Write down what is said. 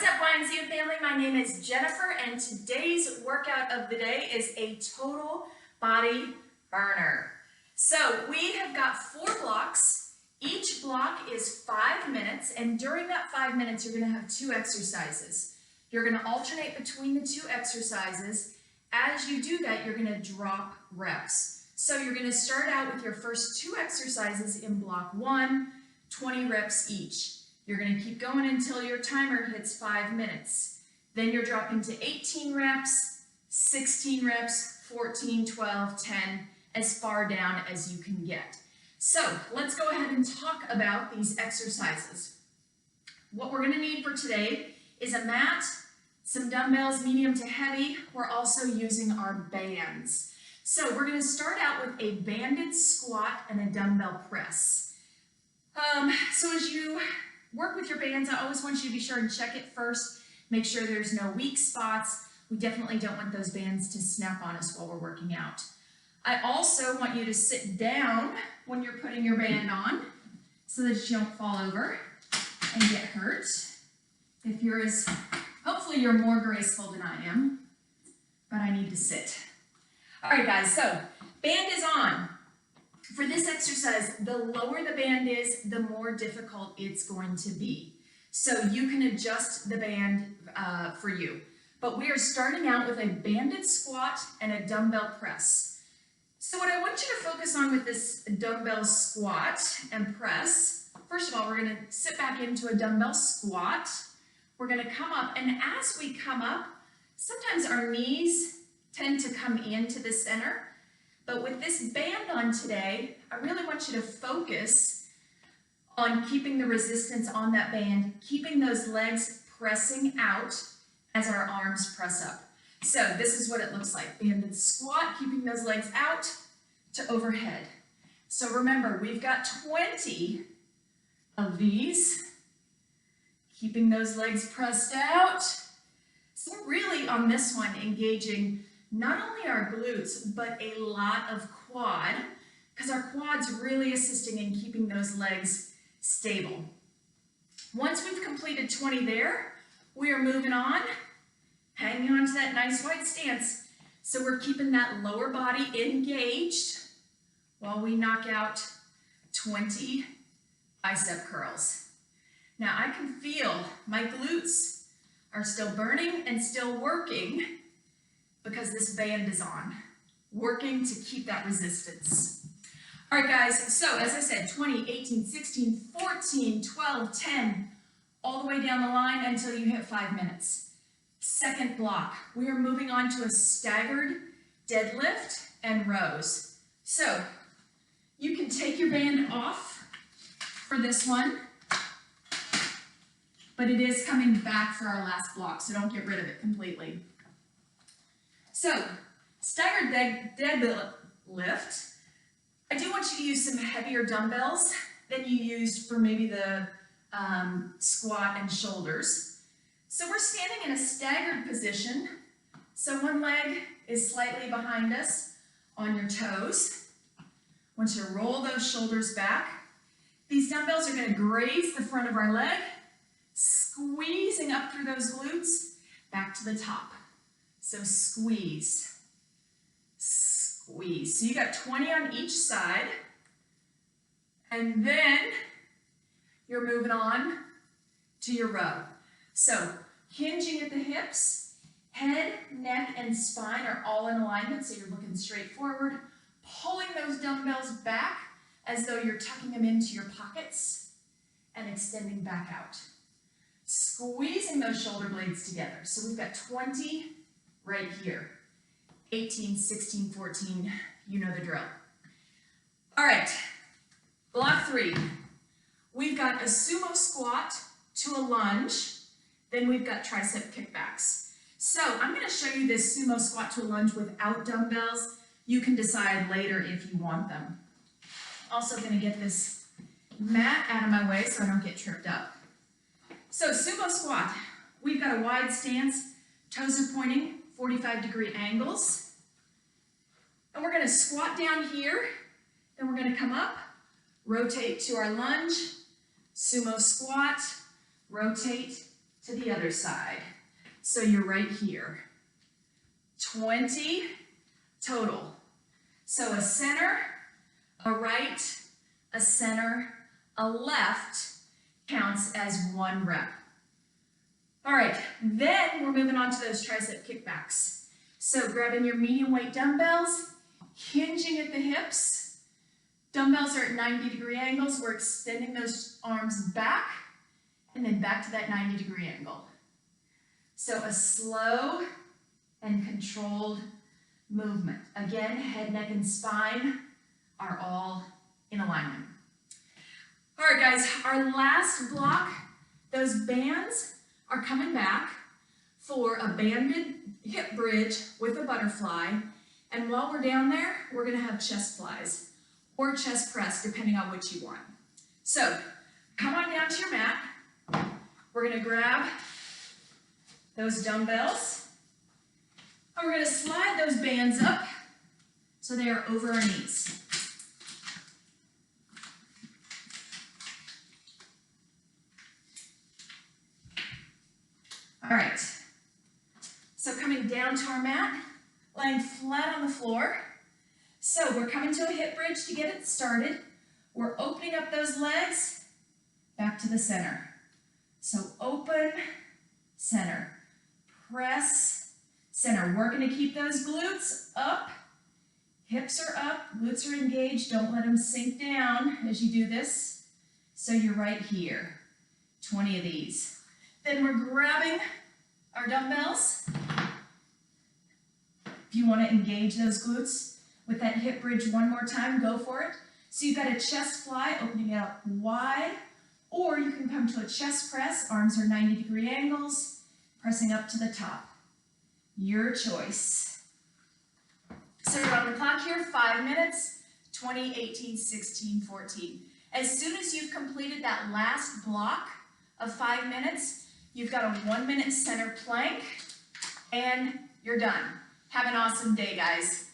up, YNCU family? My name is Jennifer, and today's workout of the day is a total body burner. So we have got 4 blocks. Each block is 5 minutes, and during that 5 minutes, you're going to have 2 exercises. You're going to alternate between the 2 exercises. As you do that, you're going to drop reps. So you're going to start out with your first 2 exercises in block 1, 20 reps each. You're going to keep going until your timer hits 5 minutes. Then you're dropping to 18 reps, 16 reps, 14, 12, 10, as far down as you can get. So let's go ahead and talk about these exercises. What we're going to need for today is a mat, some dumbbells, medium to heavy. We're also using our bands. So we're going to start out with a banded squat and a dumbbell press. So as you work with your bands, I always want you to be sure and check it first. Make sure there's no weak spots. We definitely don't want those bands to snap on us while we're working out. I also want you to sit down when you're putting your band on so that you don't fall over and get hurt. If you're hopefully you're more graceful than I am, but I need to sit. All right, guys, so band is on. For this exercise, the lower the band is, the more difficult it's going to be. So you can adjust the band for you. But we are starting out with a banded squat and a dumbbell press. So what I want you to focus on with this dumbbell squat and press, first of all, we're going to sit back into a dumbbell squat. We're going to come up, and as we come up, sometimes our knees tend to come into the center. But with this band on today, I really want you to focus on keeping the resistance on that band, keeping those legs pressing out as our arms press up. So this is what it looks like. Banded squat, keeping those legs out to overhead. So remember, we've got 20 of these, keeping those legs pressed out. So really on this one, engaging not only our glutes, but a lot of quad, because our quad's really assisting in keeping those legs stable. Once we've completed 20 there, we are moving on, hanging on to that nice wide stance. So we're keeping that lower body engaged while we knock out 20 bicep curls. Now I can feel my glutes are still burning and still working because this band is on, working to keep that resistance. All right, guys, so as I said, 20, 18, 16, 14, 12, 10, all the way down the line until you hit 5 minutes. Second block, we are moving on to a staggered deadlift and rows. So you can take your band off for this one, but it is coming back for our last block, so don't get rid of it completely. So, staggered deadlift, I do want you to use some heavier dumbbells than you used for maybe the squat and shoulders. So we're standing in a staggered position. So one leg is slightly behind us on your toes. I want you to roll those shoulders back. These dumbbells are going to graze the front of our leg, squeezing up through those glutes, back to the top. So squeeze, squeeze. So you got 20 on each side, and then you're moving on to your row. So hinging at the hips, head, neck, and spine are all in alignment, so you're looking straight forward, pulling those dumbbells back as though you're tucking them into your pockets and extending back out. Squeezing those shoulder blades together. So we've got 20 right here. 18, 16, 14, you know the drill. All right, block 3. We've got a sumo squat to a lunge, then we've got tricep kickbacks. So I'm going to show you this sumo squat to a lunge without dumbbells. You can decide later if you want them. Also going to get this mat out of my way so I don't get tripped up. So sumo squat, we've got a wide stance, toes are pointing, 45-degree angles. And we're going to squat down here, then we're going to come up, rotate to our lunge, sumo squat, rotate to the other side. So you're right here. 20 total. So a center, a right, a center, a left counts as 1 rep. All right, then we're moving on to those tricep kickbacks. So grabbing your medium weight dumbbells, hinging at the hips. Dumbbells are at 90-degree angles. We're extending those arms back and then back to that 90-degree angle. So a slow and controlled movement. Again, head, neck, and spine are all in alignment. All right, guys, our last block, those bands are coming back for a banded hip bridge with a butterfly. And while we're down there, we're gonna have chest flies or chest press, depending on which you want. So come on down to your mat. We're gonna grab those dumbbells. And we're gonna slide those bands up so they are over our knees. All right, so coming down to our mat, laying flat on the floor. So we're coming to a hip bridge to get it started. We're opening up those legs back to the center. So open, center, press, center. We're gonna keep those glutes up. Hips are up, glutes are engaged. Don't let them sink down as you do this. So you're right here, 20 of these. Then we're grabbing our dumbbells. If you want to engage those glutes with that hip bridge one more time, go for it. So you've got a chest fly, opening it up wide, or you can come to a chest press. Arms are 90-degree angles, pressing up to the top. Your choice. So you're on the clock here, 5 minutes, 20, 18, 16, 14. As soon as you've completed that last block of 5 minutes, you've got a 1-minute center plank, and you're done. Have an awesome day, guys.